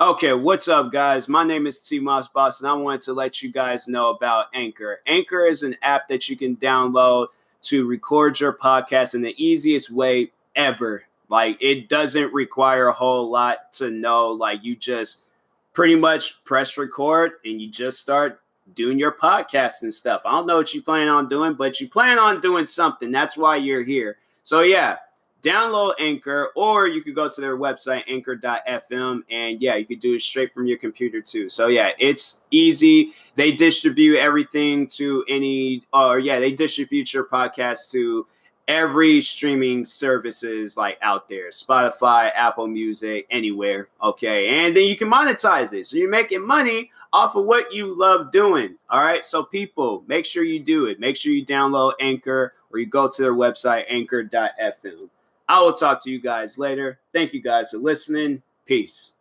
Okay, what's up, guys? My name is TMossBoss, and I wanted to let you guys know about Anchor. Anchor is an app that you can download to record your podcast in the easiest way ever. Like, it doesn't require a whole lot to know. Like, you just pretty much press record and you just start doing your podcast and stuff. I don't know what you plan on doing, but you plan on doing something. That's why you're here. So, yeah, download Anchor, or you could go to their website, anchor.fm, and yeah, you could do it straight from your computer too. So yeah, it's easy. They distribute everything to they distribute your podcast to every streaming services like out there, Spotify, Apple Music, anywhere. Okay, and then you can monetize it, so you're making money off of what you love doing. All right, so people, make sure you do it. Make sure you download Anchor, or you go to their website, anchor.fm. I will talk to you guys later. Thank you guys for listening. Peace.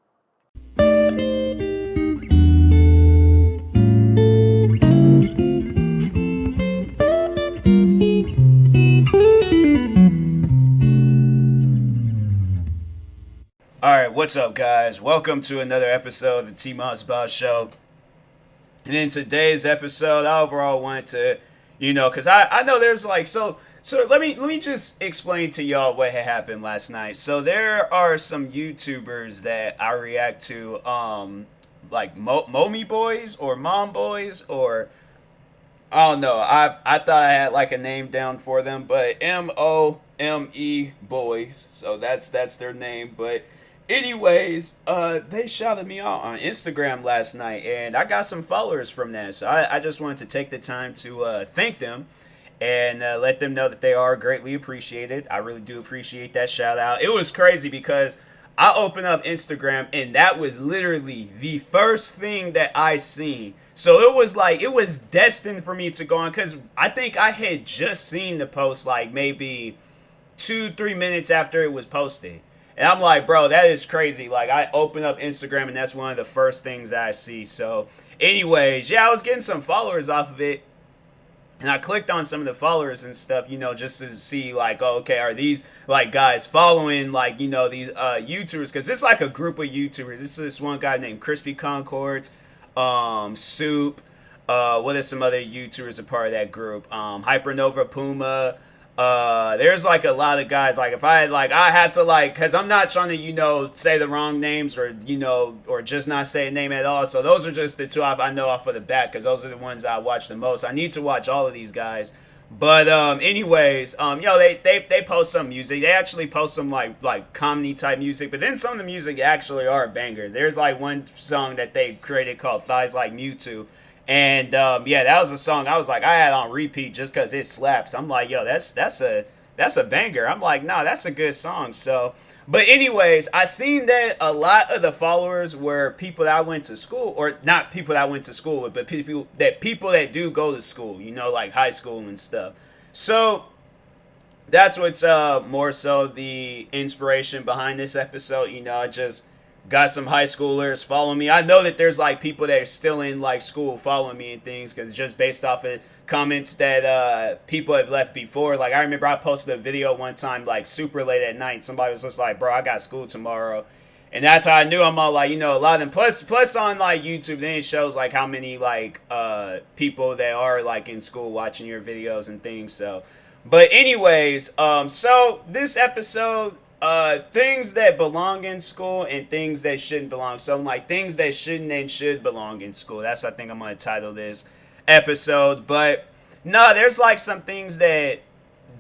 All right, what's up, guys? Welcome to another episode of the TMossBoss Show. And in today's episode, I overall wanted to, because I know there's so let me just explain to y'all what had happened last night. So there are some YouTubers that I react to, like Momi Boys or Mom Boys, or I don't know. I thought I had like a name down for them, but MOME Boys. So that's their name. But anyways, they shouted me out on Instagram last night, and I got some followers from that. So I just wanted to take the time to thank them and let them know that they are greatly appreciated. I really do appreciate that shout out. It was crazy because I opened up Instagram and that was literally the first thing that I seen. So it was destined for me to go on, because I think I had just seen the post like maybe 2-3 minutes after it was posted. And I'm like, bro, that is crazy. Like, I open up Instagram and that's one of the first things that I see. So anyways, yeah, I was getting some followers off of it. And I clicked on some of the followers and stuff, just to see, like, oh, okay, are these, like, guys following, like, these YouTubers? Because it's like a group of YouTubers. This one guy named Crispy Concords, Soup. What are some other YouTubers a part of that group? Hypernova Puma. There's like a lot of guys. Like, if I had, like, I had to, like, because I'm not trying to say the wrong names, or or just not say a name at all. So those are just the two I know off of the bat, because those are the ones that I watch the most. I need to watch all of these guys. But anyways, they post some music. They actually post some like comedy type music, but then some of the music actually are bangers. There's like one song that they created called Thighs Like Mewtwo. And yeah, that was a song I was like, I had on repeat just because it slaps. I'm like, yo, that's a banger. I'm like, nah, that's a good song. So, but anyways, I seen that a lot of the followers were people that I went to school, or not people that I went to school with, but people that do go to school, like high school and stuff. So that's what's more so the inspiration behind this episode. I just got some high schoolers following me. I know that there's like people that are still in like school following me and things, because just based off of comments that people have left before. Like, I remember I posted a video one time like super late at night. Somebody was just like, bro, I got school tomorrow. And that's how I knew. I'm all like, a lot of them. Plus on like YouTube, then it shows like how many like people that are like in school watching your videos and things. So, but anyways, so this episode, things that belong in school and things that shouldn't belong. So like things that shouldn't and should belong in school. That's what I think I'm gonna title this episode. But no, there's like some things that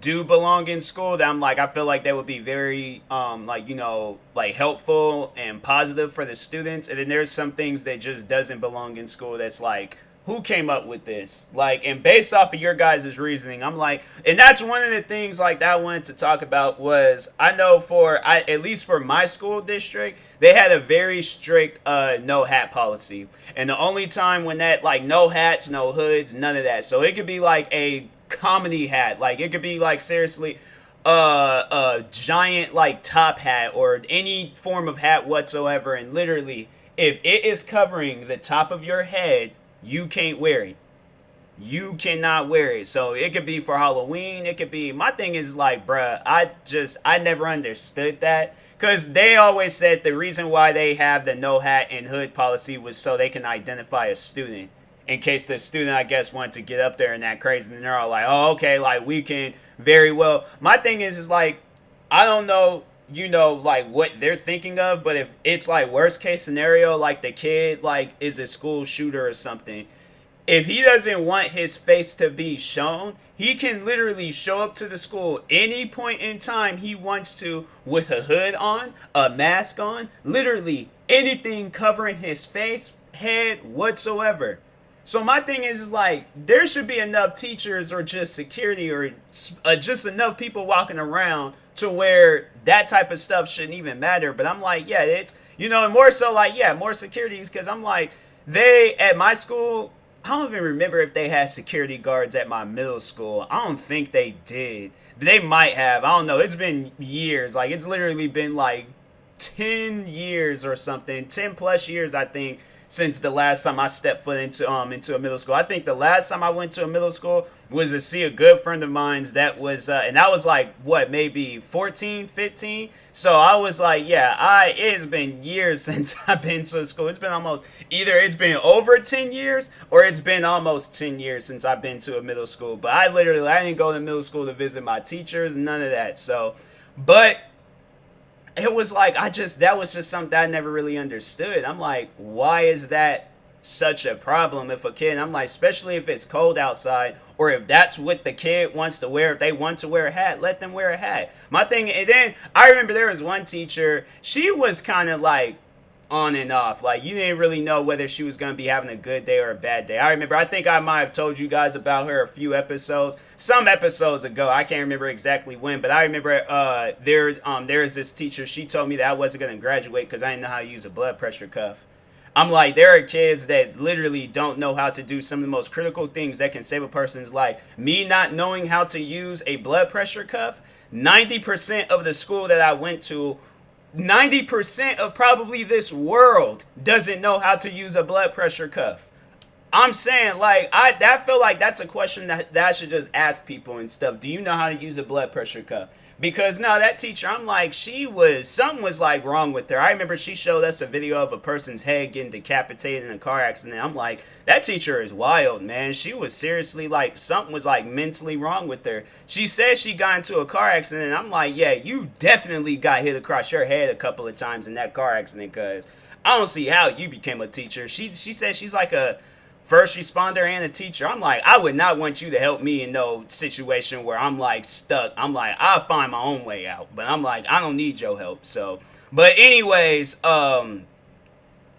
do belong in school that I'm like, I feel like that would be very like helpful and positive for the students. And then there's some things that just doesn't belong in school that's like, who came up with this? Like, and based off of your guys' reasoning, I'm like, and that's one of the things like that I wanted to talk about. Was I know at least for my school district, they had a very strict no hat policy. And the only time when that, like, no hats, no hoods, none of that. So it could be like a comedy hat. Like, it could be like seriously a giant like top hat or any form of hat whatsoever. And literally, if it is covering the top of your head, you can't wear it. You cannot wear it. So it could be for Halloween. It could be, my thing is like, bruh, I never understood that. because they always said the reason why they have the no hat and hood policy was so they can identify a student in case the student, I guess, wanted to get up there and that crazy. And they're all like, oh, okay, like we can very well. My thing is like, I don't know, like what they're thinking of, but if it's like worst case scenario, like the kid like is a school shooter or something, if he doesn't want his face to be shown, he can literally show up to the school any point in time he wants to with a hood on, a mask on, literally anything covering his face, head, whatsoever. So my thing is like, there should be enough teachers or just security or just enough people walking around to where that type of stuff shouldn't even matter. But I'm like, yeah, it's, and more so like, yeah, more securities, because I'm like, at my school, I don't even remember if they had security guards at my middle school. I don't think they did. They might have. I don't know. It's been years. Like, it's literally been like 10 years or something. 10 plus years, I think, since the last time I stepped foot into a middle school. I think the last time I went to a middle school was to see a good friend of mine's that was, and that was like, what, maybe 14, 15? So I was like, yeah, it's been years since I've been to a school. It's been either it's been over 10 years or it's been almost 10 years since I've been to a middle school. But I didn't go to middle school to visit my teachers, none of that. So, but it was like, that was just something I never really understood. I'm like, why is that such a problem if a kid, I'm like, especially if it's cold outside, or if that's what the kid wants to wear, if they want to wear a hat, let them wear a hat. My thing, and then I remember there was one teacher, she was kind of like on and off. Like, you didn't really know whether she was going to be having a good day or a bad day. I think I might have told you guys about her a few episodes, some episodes ago. I can't remember exactly when, but I remember there's this teacher. She told me that I wasn't going to graduate because I didn't know how to use a blood pressure cuff. I'm like, there are kids that literally don't know how to do some of the most critical things that can save a person's life. Me not knowing how to use a blood pressure cuff, 90% of the school that I went to, 90% of probably this world doesn't know how to use a blood pressure cuff. I'm saying, like, I feel like that's a question that I should just ask people and stuff. Do you know how to use a blood pressure cuff? Because no, that teacher, I'm like, something was like wrong with her. I remember she showed us a video of a person's head getting decapitated in a car accident. I'm like, that teacher is wild, man. She was seriously like, something was like mentally wrong with her. She said she got into a car accident. And I'm like, yeah, you definitely got hit across your head a couple of times in that car accident, because I don't see how you became a teacher. She said she's like a first responder and a teacher. I'm like, I would not want you to help me in no situation where I'm like stuck. I'm like, I'll find my own way out. But I'm like, I don't need your help. So, but anyways,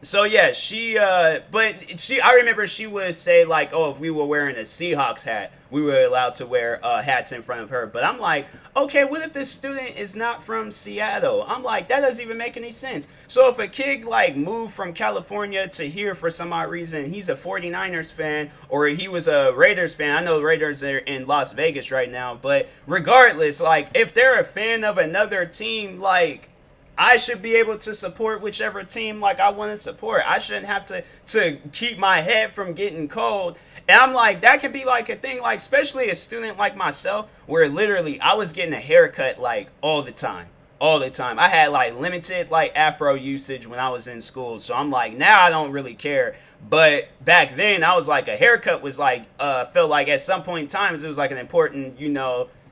so yeah, I remember she would say like, oh, if we were wearing a Seahawks hat, we were allowed to wear hats in front of her. But I'm like, okay, what if this student is not from Seattle? I'm like, that doesn't even make any sense. So if a kid like moved from California to here for some odd reason, he's a 49ers fan, or he was a Raiders fan. I know the Raiders are in Las Vegas right now, but regardless, like if they're a fan of another team, like I should be able to support whichever team like I want to support. I shouldn't have to keep my head from getting cold. And I'm like, that could be like a thing, like especially a student like myself, where literally I was getting a haircut like all the time. All the time. I had like limited like afro usage when I was in school. So I'm like, now I don't really care. But back then I was like, a haircut was like, felt like at some point in time it was like an important,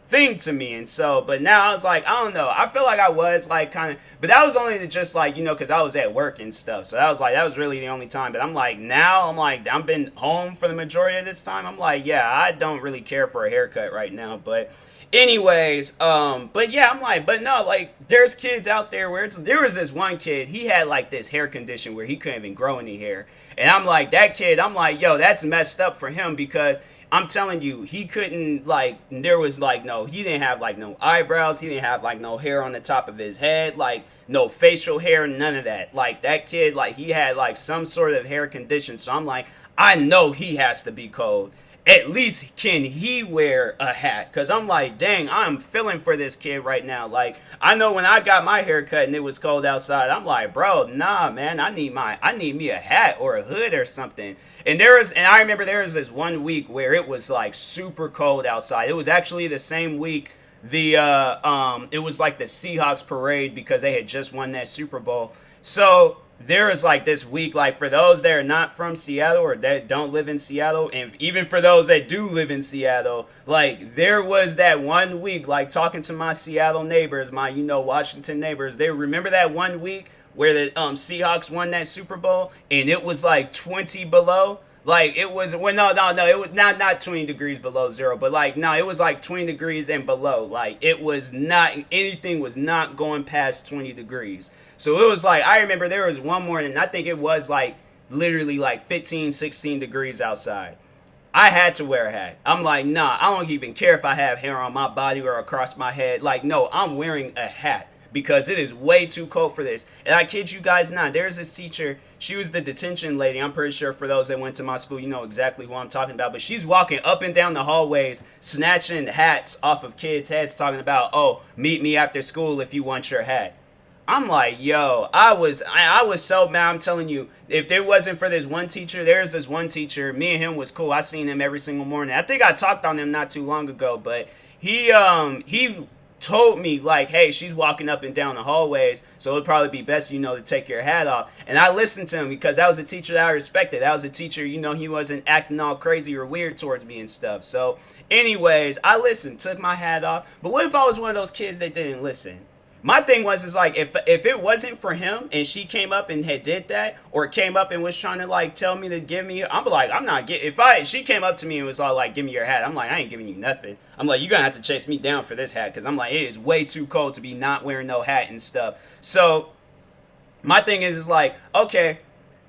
thing to me. And so, but now I was like, I don't know, I feel like I was like kind of, but that was only to just like, because I was at work and stuff. So that was really the only time. But I'm like, now I'm like, I've been home for the majority of this time. I'm like, yeah, I don't really care for a haircut right now. But anyways, but yeah, I'm like, but no, like there's kids out there where there was this one kid, he had like this hair condition where he couldn't even grow any hair. And I'm like, that kid, I'm like, yo, that's messed up for him, because I'm telling you, he couldn't, like, there was, like, he didn't have, like, no eyebrows. He didn't have, like, no hair on the top of his head, like, no facial hair, none of that. Like, that kid, like, he had, like, some sort of hair condition. So I'm like, I know he has to be cold. At least can he wear a hat? Because I'm like, dang, I'm feeling for this kid right now. Like, I know when I got my hair cut and it was cold outside, I'm like, bro, nah, man, I need me a hat or a hood or something. And I remember there was this one week where it was like super cold outside. It was actually the same week it was like the Seahawks parade because they had just won that Super Bowl. So there is like this week, like for those that are not from Seattle or that don't live in Seattle, and even for those that do live in Seattle, like there was that one week, like talking to my Seattle neighbors, my Washington neighbors, they remember that one week where the Seahawks won that Super Bowl and it was like 20 below. Like it was, well, no, it was not 20 degrees below zero, but like no, it was like 20 degrees and below. Like it was not, anything was not going past 20 degrees. So it was like, I remember there was one morning, I think it was like literally like 15, 16 degrees outside. I had to wear a hat. I'm like, nah, I don't even care if I have hair on my body or across my head. Like, no, I'm wearing a hat because it is way too cold for this. And I kid you guys not, there's this teacher, she was the detention lady. I'm pretty sure for those that went to my school, you know exactly who I'm talking about. But she's walking up and down the hallways, snatching hats off of kids' heads, talking about, oh, meet me after school if you want your hat. I'm like, yo, I was so mad. I'm telling you, if there wasn't for this one teacher, there's this one teacher, me and him was cool. I seen him every single morning. I think I talked on him not too long ago, but he told me like, hey, she's walking up and down the hallways, so it'd probably be best, to take your hat off. And I listened to him because that was a teacher that I respected. That was a teacher, he wasn't acting all crazy or weird towards me and stuff. So anyways, I listened, took my hat off. But what if I was one of those kids that didn't listen? My thing is like, if it wasn't for him and she came up and had did that, or came up and was trying to like tell me to give me, I'm like, I'm not get. She came up to me and was all like, give me your hat, I'm like, I ain't giving you nothing. I'm like, you're gonna have to chase me down for this hat, because I'm like, it is way too cold to be not wearing no hat and stuff. So my thing is like, okay,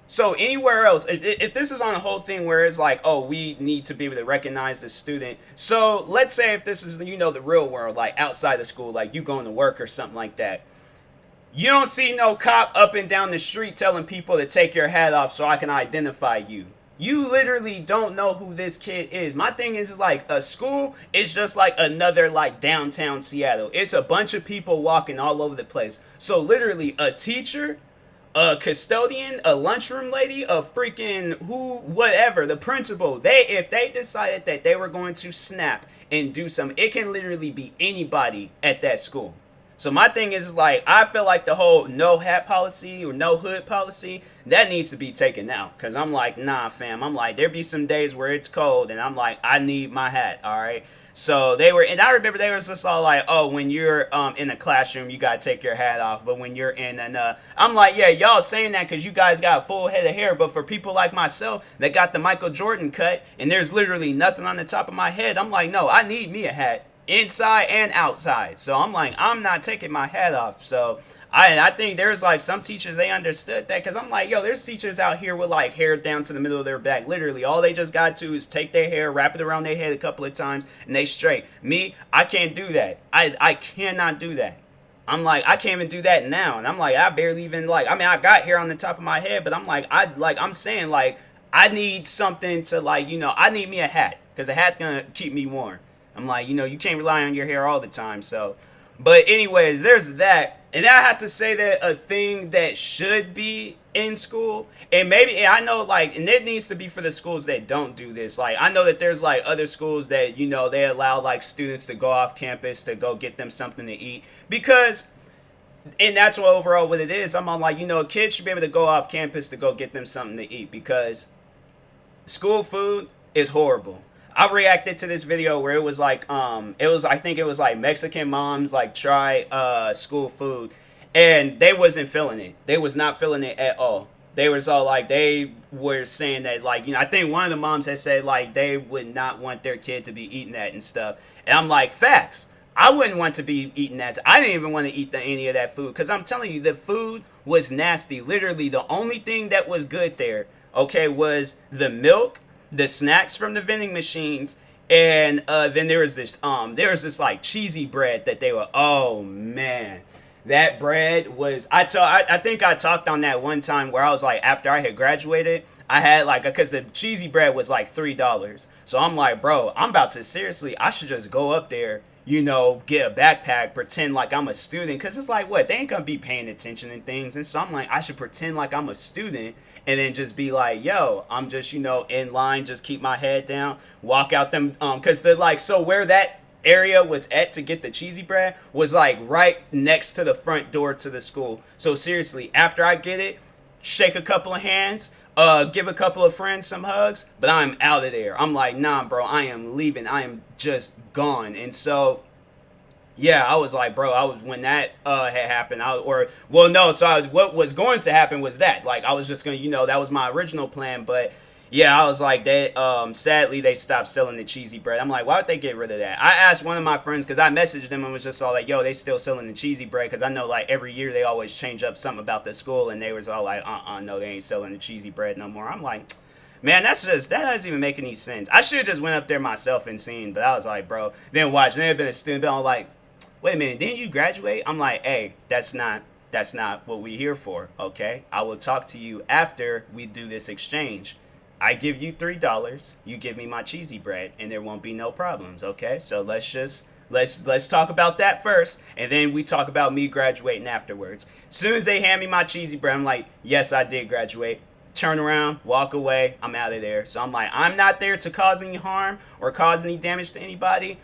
so anywhere else, if this is on a whole thing where it's like, oh, we need to be able to recognize the student. So let's say if this is, the real world, like outside of school, like you going to work or something like that. You don't see no cop up and down the street telling people to take your hat off so I can identify you. You literally don't know who this kid is. My thing is like, a school is just like another like downtown Seattle. It's a bunch of people walking all over the place. So literally a teacher, a custodian, a lunchroom lady, a freaking whatever, the principal, if they decided that they were going to snap and do something, it can literally be anybody at that school. So my thing is like, I feel like the whole no hat policy or no hood policy, that needs to be taken out. Because I'm like, nah, fam. I'm like, there be some days where it's cold and I'm like, I need my hat, all right? So and I remember they was just all like, oh, when you're in a classroom, you got to take your hat off. But when you're in I'm like, yeah, y'all saying that because you guys got a full head of hair. But for people like myself that got the Michael Jordan cut and there's literally nothing on the top of my head, I'm like, no, I need me a hat inside and outside. So I'm like, I'm not taking my hat off. So I think there's like some teachers, they understood that, because I'm like, yo, there's teachers out here with like hair down to the middle of their back. Literally, all they just got to is take their hair, wrap it around their head a couple of times, and they straight. Me, I can't do that. I cannot do that. I'm like, I can't even do that now. And I'm like, I barely even like, I mean, I got hair on the top of my head, but I'm like, I'm saying like, I need something to like, I need me a hat, because a hat's going to keep me warm. I'm like, you can't rely on your hair all the time. So, but anyways, there's that. And I have to say that a thing that should be in school, and maybe, I know like, and it needs to be for the schools that don't do this. Like, I know that there's like other schools that, they allow like students to go off campus to go get them something to eat, because, and that's what overall what it is. I'm on like, kids should be able to go off campus to go get them something to eat, because school food is horrible. I reacted to this video where it was like, I think it was like Mexican moms like try school food, and they wasn't feeling it. They was not feeling it at all. They was all like, they were saying that like, I think one of the moms had said like they would not want their kid to be eating that and stuff. And I'm like, facts. I wouldn't want to be eating that. I didn't even want to eat any of that food, because I'm telling you, the food was nasty. Literally, the only thing that was good there, okay, was the milk, the snacks from the vending machines, and then there was this like cheesy bread that they were, oh man, that bread was, I think I talked on that one time where I was like, after I had graduated, I had like, because the cheesy bread was like $3. So I'm like, bro, I'm about to, seriously, I should just go up there, get a backpack, pretend like I'm a student, because it's like, what, they ain't gonna be paying attention and things. And so I'm like, I should pretend like I'm a student, and then just be like, yo, I'm just, in line, just keep my head down, walk out them, because they're like, so where that area was at to get the cheesy bread was like right next to the front door to the school. So seriously, after I get it, shake a couple of hands, give a couple of friends some hugs, but I'm out of there. I'm like, nah, bro, I am leaving. I am just gone. And so, yeah, I was like, bro, I was when that had happened, what was going to happen was that, like, I was just gonna, that was my original plan, but yeah, I was like, sadly, they stopped selling the cheesy bread. I'm like, why would they get rid of that? I asked one of my friends, because I messaged them and was just all like, yo, they still selling the cheesy bread, because I know, like, every year they always change up something about the school, and they was all like, no, they ain't selling the cheesy bread no more. I'm like, man, that doesn't even make any sense. I should have just went up there myself and seen, but I was like, bro, then watch, there had been a student, been all like, wait a minute, didn't you graduate? I'm like, hey, that's not what we're here for, okay? I will talk to you after we do this exchange. I give you $3, you give me my cheesy bread, and there won't be no problems, okay? So let's talk about that first, and then we talk about me graduating afterwards. As soon as they hand me my cheesy bread, I'm like, yes, I did graduate. Turn around, walk away, I'm out of there. So I'm like, I'm not there to cause any harm or cause any damage to anybody.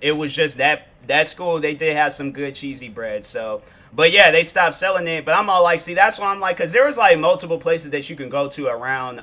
It was just that school, they did have some good cheesy bread, so... But yeah, they stopped selling it. But I'm all like, see, that's why I'm like, because there was like multiple places that you can go to around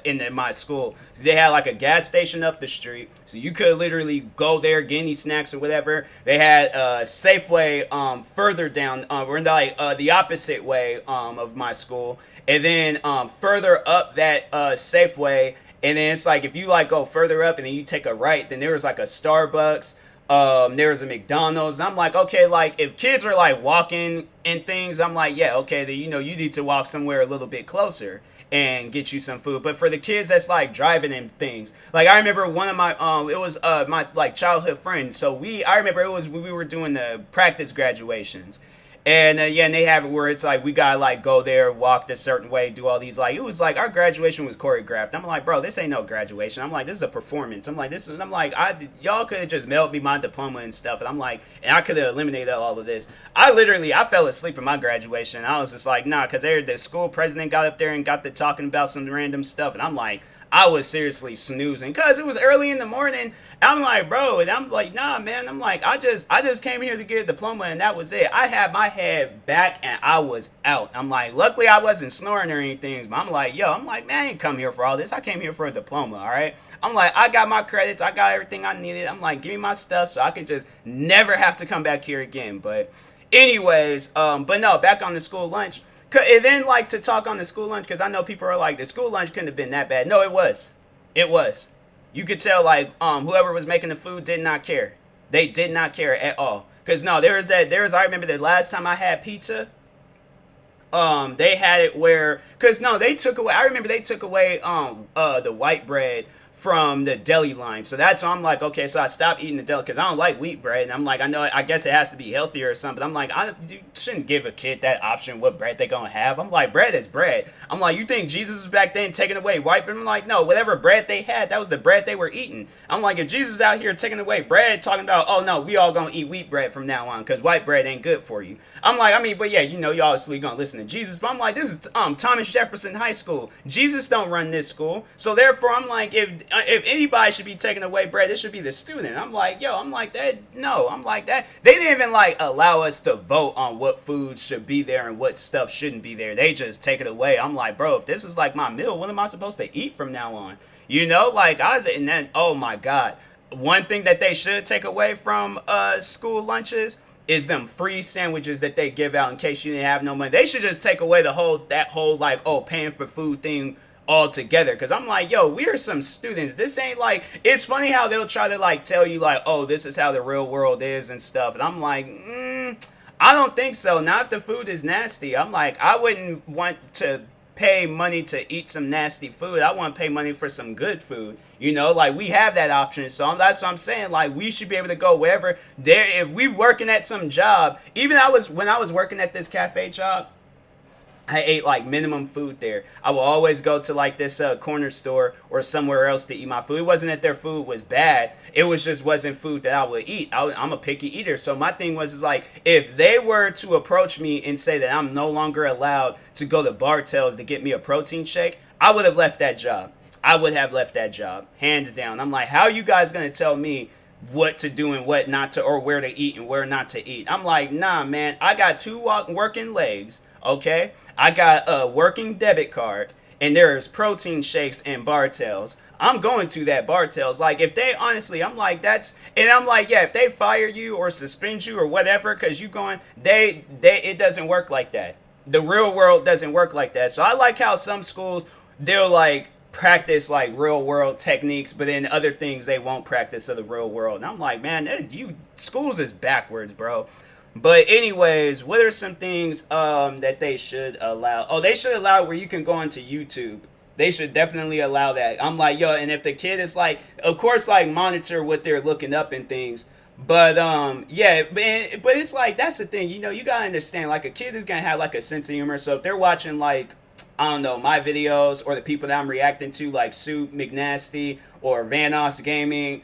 in my school. So they had like a gas station up the street, so you could literally go there, get any snacks or whatever. They had Safeway further down, or like the opposite way of my school, and then further up that Safeway, and then it's like if you like go further up and then you take a right, then there was like a Starbucks. There was a McDonald's, and I'm like, okay, like, if kids are, like, walking and things, I'm like, yeah, okay, then, you need to walk somewhere a little bit closer and get you some food. But for the kids that's, like, driving and things, like, I remember one of my, it was, my, like, childhood friend, so I remember it was when we were doing the practice graduations. And yeah, and they have it where it's like we gotta like go there, walk a certain way, do all these like it was like our graduation was choreographed. I'm like, bro, this ain't no graduation. I'm like, this is a performance. Y'all could have just mailed me my diploma and stuff, and I'm like, and I could have eliminated all of this. I fell asleep in my graduation. I was just like, nah, because the school president got up there and got to talking about some random stuff, and I'm like, I was seriously snoozing because it was early in the morning. I'm like, bro, and I'm like, nah, man. I'm like, I just came here to get a diploma, and that was it. I had my head back, and I was out. I'm like, luckily I wasn't snoring or anything, but I'm like, man, I ain't come here for all this. I came here for a diploma, all right? I'm like, I got my credits. I got everything I needed. I'm like, give me my stuff so I can just never have to come back here again. But anyways, but no, back on the school lunch. And then, like, to talk on the school lunch, because I know people are like, the school lunch couldn't have been that bad. No, it was. It was. You could tell, like, whoever was making the food did not care. They did not care at all. Because, no, I remember the last time I had pizza, they had it where, because, no, I remember they took away, the white bread from the deli line. So that's why I'm like, okay, so I stopped eating the deli because I don't like wheat bread. And I'm like, I guess it has to be healthier or something. I'm like, you shouldn't give a kid that option what bread they're going to have. I'm like, bread is bread. I'm like, you think Jesus was back then taking away white bread? I'm like, no, whatever bread they had, that was the bread they were eating. I'm like, if Jesus out here taking away bread, talking about, oh no, we all going to eat wheat bread from now on because white bread ain't good for you. I'm like, but yeah, you obviously going to listen to Jesus. But I'm like, this is Thomas Jefferson High School. Jesus don't run this school. So therefore, I'm like, if anybody should be taking away bread, it should be the student. I'm like, that. They didn't even like allow us to vote on what food should be there and what stuff shouldn't be there. They just take it away. I'm like, bro, if this is like my meal, what am I supposed to eat from now on? And then, oh my God. One thing that they should take away from school lunches is them free sandwiches that they give out in case you didn't have no money. They should just take away that whole like, oh, paying for food thing all together. Because I'm like, yo, we are some students. This ain't like, it's funny how they'll try to like tell you like, oh, this is how the real world is and stuff. And I'm like, I don't think so. Not if the food is nasty. I'm like, I wouldn't want to pay money to eat some nasty food. I want to pay money for some good food. Like we have that option. So that's what I'm saying. Like we should be able to go wherever there. If we working at some job, when I was working at this cafe job, I ate like minimum food there. I will always go to like this corner store or somewhere else to eat my food. It wasn't that their food was bad. It wasn't food that I would eat. I'm a picky eater. So my thing was like, if they were to approach me and say that I'm no longer allowed to go to Bartell's to get me a protein shake, I would have left that job. Hands down. I'm like, how are you guys going to tell me what to do and what not to, or where to eat and where not to eat. I'm like, nah, man, I got two working legs, okay? I got a working debit card, and there's protein shakes and bar tails. I'm going to that bar tails. Like, if they, honestly, I'm like, that's, and I'm like, yeah, if they fire you or suspend you or whatever, because you going, it doesn't work like that. The real world doesn't work like that. So I like how some schools, they'll like practice like real world techniques, but then other things they won't practice of the real world. And I'm like, man, you schools is backwards, bro. But anyways, what are some things that they should allow? Oh, they should allow where you can go onto YouTube. They should definitely allow that. I'm like, yo, and if the kid is like, of course, like monitor what they're looking up and things. But yeah, but it's like that's the thing, you know, you gotta understand, like a kid is gonna have like a sense of humor. So if they're watching like, I don't know, my videos or the people that I'm reacting to, like Suit McNasty or Vanos Gaming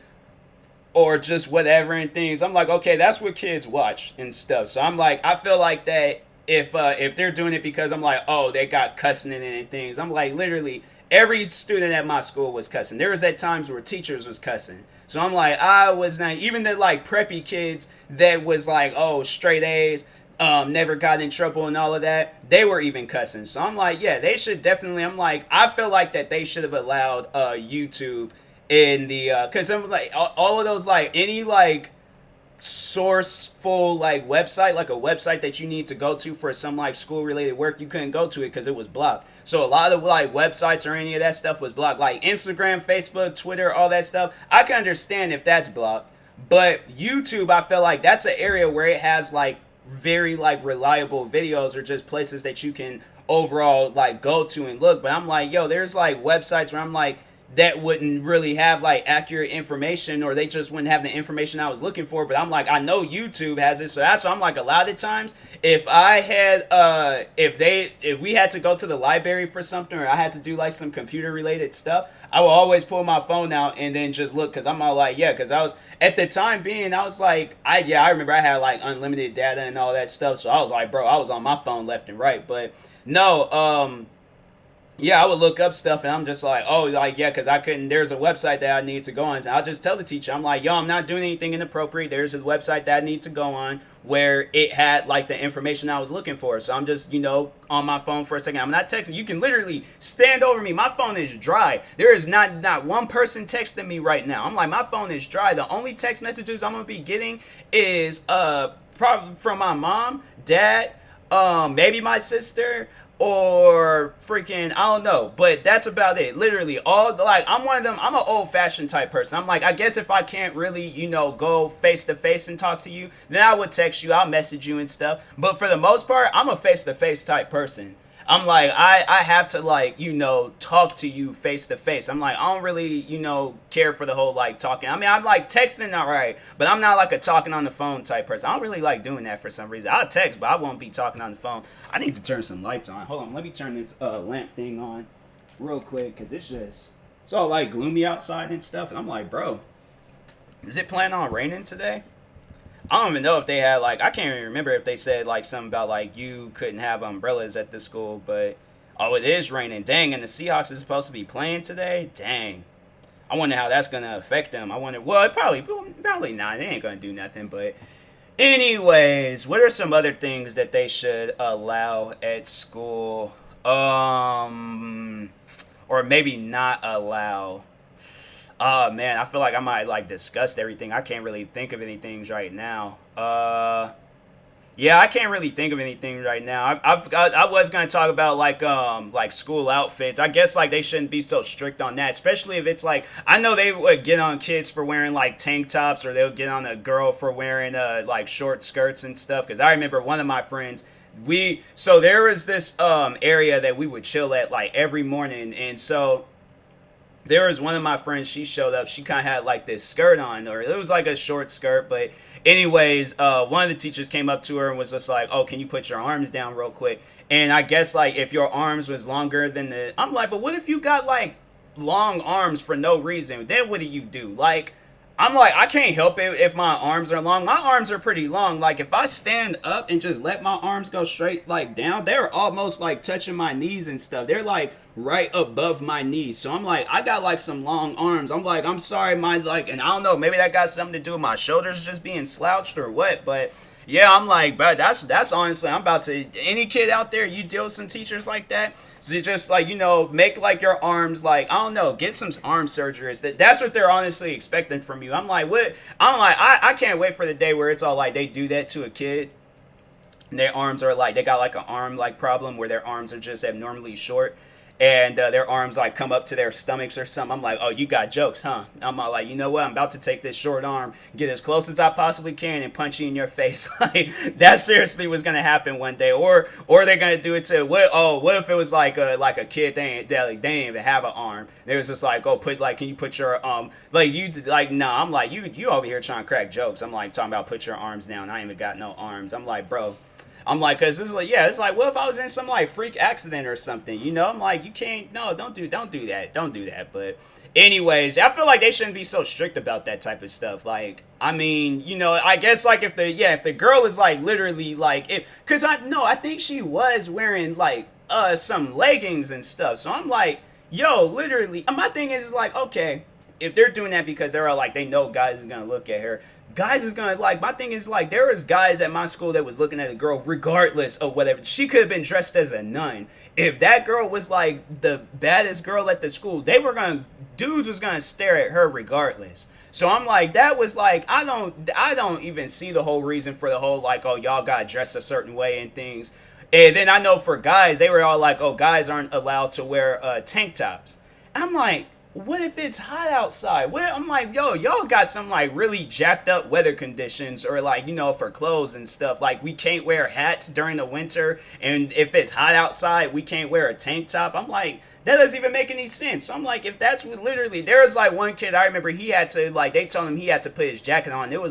or just whatever and things, I'm like, okay, that's what kids watch and stuff. So I'm like, I feel like that if they're doing it because I'm like, oh, they got cussing in it and things, I'm like, literally every student at my school was cussing. There was at times where teachers was cussing. So I'm like, I was not, even the like preppy kids that was like, oh, straight A's, never got in trouble and all of that, they were even cussing. So I'm like, yeah, they should definitely, I'm like, I feel like that they should have allowed YouTube in the, because I'm like, all of those, like, any, like, sourceful, like, website, like a website that you need to go to for some, like, school-related work, you couldn't go to it because it was blocked. So a lot of, like, websites or any of that stuff was blocked. Like, Instagram, Facebook, Twitter, all that stuff, I can understand if that's blocked. But YouTube, I feel like that's an area where it has, like, very, like, reliable videos or just places that you can overall, like, go to and look. But I'm like, yo, there's, like, websites where I'm like, that wouldn't really have like accurate information, or they just wouldn't have the information I was looking for. But I'm like, I know YouTube has it, so that's why I'm like, a lot of times if I had if we had to go to the library for something, or I had to do like some computer related stuff, I will always pull my phone out and then just look, because I'm all like, yeah, because I was at the time being, I was like, I remember I had like unlimited data and all that stuff, so I was like, bro, I was on my phone left and right. But no, yeah, I would look up stuff and I'm just like, oh, like, yeah, because I couldn't, there's a website that I need to go on. And I'll just tell the teacher, I'm like, yo, I'm not doing anything inappropriate. There's a website that I need to go on where it had like the information I was looking for. So I'm just, you know, on my phone for a second. I'm not texting. You can literally stand over me. My phone is dry. There is not one person texting me right now. I'm like, my phone is dry. The only text messages I'm going to be getting is probably from my mom, dad, maybe my sister, or freaking, I don't know, but that's about it. Literally all, like, I'm one of them, I'm an old fashioned type person. I'm like, I guess if I can't really, you know, go face to face and talk to you, then I would text you, I'll message you and stuff. But for the most part, I'm a face to face type person. I'm like, I have to, like, you know, talk to you face to face. I'm like, I don't really, you know, care for the whole, like, talking. I mean, I'm like texting, all right, but I'm not like a talking on the phone type person. I don't really like doing that for some reason. I'll text, but I won't be talking on the phone. I need to turn some lights on. Hold on, let me turn this lamp thing on real quick, because it's all, like, gloomy outside and stuff. And I'm like, bro, is it planning on raining today? I don't even know if they had, like, I can't even remember if they said, like, something about, like, you couldn't have umbrellas at the school, but, oh, it is raining. Dang, and the Seahawks is supposed to be playing today? Dang. I wonder how that's going to affect them. I wonder, well, probably not. They ain't going to do nothing, but anyways, what are some other things that they should allow at school? Or maybe not allow. Oh man, I feel like I might like discussed everything. I can't really think of anything right now. Yeah, I can't really think of anything right now. I was gonna talk about like school outfits. I guess like they shouldn't be so strict on that, especially if it's like, I know they would get on kids for wearing like tank tops, or they'll get on a girl for wearing like short skirts and stuff. Because I remember one of my friends, so there was this area that we would chill at like every morning, and so there was one of my friends, she showed up, she kind of had like this skirt on, or it was like a short skirt, but anyways, one of the teachers came up to her and was just like, oh, can you put your arms down real quick? And I guess like if your arms was longer than I'm like, but what if you got like long arms for no reason? Then what do you do? Like, I'm like, I can't help it if my arms are long. My arms are pretty long. Like, if I stand up and just let my arms go straight, like, down, they're almost, like, touching my knees and stuff. They're, like, right above my knees. So I'm like, I got, like, some long arms. I'm like, I'm sorry, my, like, and I don't know, maybe that got something to do with my shoulders just being slouched or what, but yeah, I'm like, bro, that's honestly, I'm about to, any kid out there, you deal with some teachers like that, so just like, make like your arms, like, I don't know, get some arm surgeries. That's what they're honestly expecting from you. I'm like, what? I'm like, I can't wait for the day where it's all like they do that to a kid. And their arms are like, they got like an arm like problem where their arms are just abnormally short, and their arms like come up to their stomachs or something. I'm like, oh, you got jokes, huh? I'm like, you know what? I'm about to take this short arm, get as close as I possibly can, and punch you in your face. Like, that seriously was gonna happen one day, or they're gonna do it to what? Oh, what if it was like a kid they didn't even have an arm? They was just like, oh, can you put your like you like nah. I'm like, you over here trying to crack jokes. I'm like talking about put your arms down. I ain't even got no arms. I'm like, bro. I'm like, cause this is like, yeah, it's like, what if I was in some like freak accident or something, I'm like, you can't, no, don't do that. But anyways, I feel like they shouldn't be so strict about that type of stuff. Like, I mean, I guess like if the girl is like literally like cause I think she was wearing like some leggings and stuff. So I'm like, yo, literally, my thing is like, okay, if they're doing that because they're all like, they know guys is gonna look at her. Guys is gonna like, my thing is like, there was guys at my school that was looking at a girl regardless of whatever. She could have been dressed as a nun. If that girl was like the baddest girl at the school, dudes was gonna stare at her regardless. So I'm like, that was like, I don't even see the whole reason for the whole like, oh, y'all gotta dress a certain way and things. And then I know for guys, they were all like, oh, guys aren't allowed to wear tank tops. I'm like, what if it's hot outside? I'm like, yo, y'all got some like really jacked up weather conditions, or like, for clothes and stuff. Like, we can't wear hats during the winter, and if it's hot outside, we can't wear a tank top. I'm like, that doesn't even make any sense. So I'm like, if that's what literally, there was like one kid I remember, he had to like, they told him he had to put his jacket on. It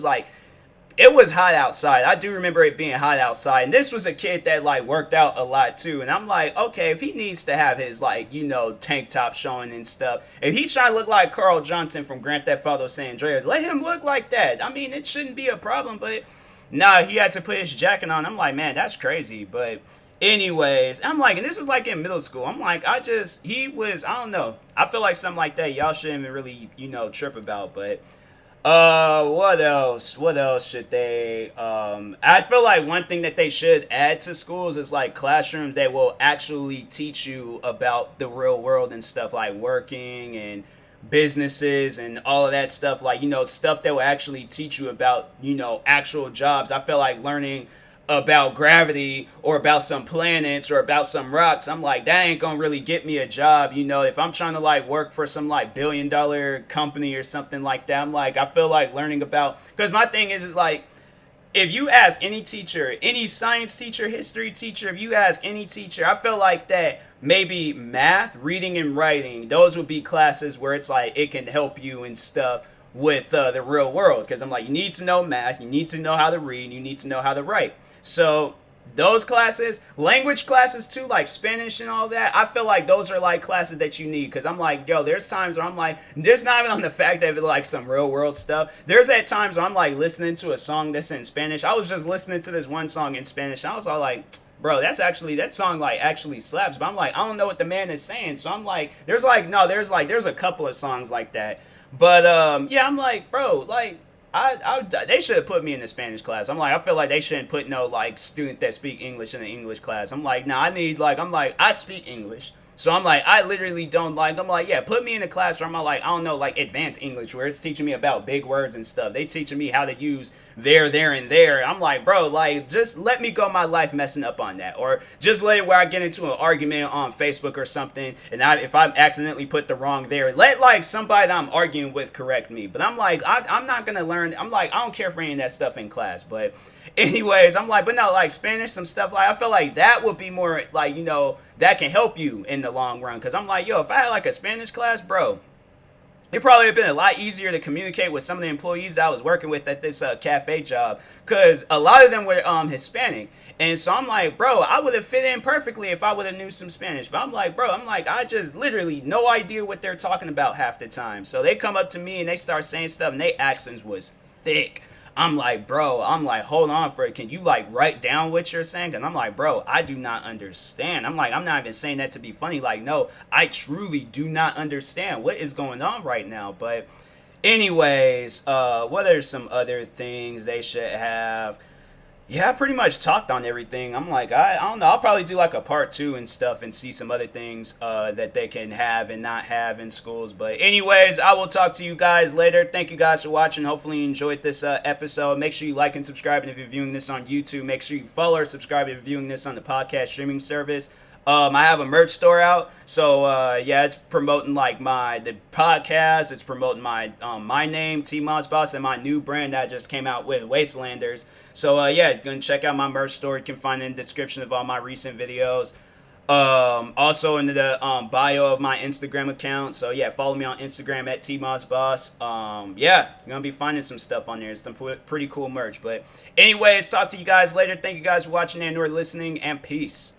was hot outside. I do remember it being hot outside. And this was a kid that like worked out a lot too. And I'm like, okay, if he needs to have his like, tank top showing and stuff, if he trying to look like Carl Johnson from Grand Theft Auto San Andreas, let him look like that. I mean, it shouldn't be a problem, but nah, he had to put his jacket on. I'm like, man, that's crazy. But anyways, I'm like, and this was like in middle school. I'm like, I don't know. I feel like something like that y'all shouldn't even really, trip about, but what else? What else should they? I feel like one thing that they should add to schools is like classrooms that will actually teach you about the real world and stuff, like working and businesses and all of that stuff. Like, stuff that will actually teach you about, actual jobs. I feel like learning about gravity or about some planets or about some rocks, I'm like, that ain't gonna really get me a job. If I'm trying to like work for some like $billion company or something like that, I'm like, I feel like learning about, because my thing is like, if you ask any teacher, any science teacher, history teacher, if you ask any teacher, I feel like that maybe math, reading and writing, those would be classes where it's like it can help you and stuff with the real world. Because I'm like, you need to know math, you need to know how to read, you need to know how to write. So those classes, language classes too, like Spanish and all that, I feel like those are like classes that you need. Because I'm like, yo, there's times where I'm like, there's not even on the fact that it's like some real world stuff. There's at times where I'm like listening to a song that's in Spanish. I was just listening to this one song in Spanish. I was all like, bro, that song like actually slaps. But I'm like, I don't know what the man is saying. So I'm like, there's a couple of songs like that. But yeah, I'm like, bro, like, they should have put me in the Spanish class. I'm like, I feel like they shouldn't put no like student that speak English in the English class. I'm like, nah, I speak English. So I'm like, I literally don't like, I'm like, yeah, put me in a class where I'm like, I don't know, like advanced English where it's teaching me about big words and stuff. They teaching me how to use there, and there. I'm like, bro, like, just let me go my life messing up on that. Or just let it where I get into an argument on Facebook or something, and if I accidentally put the wrong there, let like somebody that I'm arguing with correct me. But I'm like, I'm not gonna learn, I'm like, I don't care for any of that stuff in class. But anyways, I'm like, but no, like Spanish, some stuff, like I feel like that would be more like, that can help you in the long run. Because I'm like, yo, if I had like a Spanish class, bro, it probably have been a lot easier to communicate with some of the employees I was working with at this cafe job, because a lot of them were Hispanic. And so I'm like, bro, I would have fit in perfectly if I would have knew some Spanish. But I'm like, bro, I just literally no idea what they're talking about half the time. So they come up to me and they start saying stuff, and their accents was thick. I'm like, bro, hold on for it. Can you like write down what you're saying? And I'm like, bro, I do not understand. I'm like, I'm not even saying that to be funny. Like, no, I truly do not understand what is going on right now. But anyways, what are some other things they should have? Yeah, I pretty much talked on everything. I'm like, I don't know. I'll probably do like a part two and stuff and see some other things that they can have and not have in schools. But anyways, I will talk to you guys later. Thank you guys for watching. Hopefully you enjoyed this episode. Make sure you like and subscribe. And if you're viewing this on YouTube, make sure you follow or subscribe if you're viewing this on the podcast streaming service. I have a merch store out, so yeah, it's promoting like the podcast. It's promoting my name, TMossBoss, and my new brand that I just came out with, Wastelanders. So yeah, gonna check out my merch store. You can find it in the description of all my recent videos. Also in the bio of my Instagram account. So yeah, follow me on Instagram at TMossBoss. Yeah, you're gonna be finding some stuff on there. It's some pretty cool merch. But anyways, talk to you guys later. Thank you guys for watching and or listening, and peace.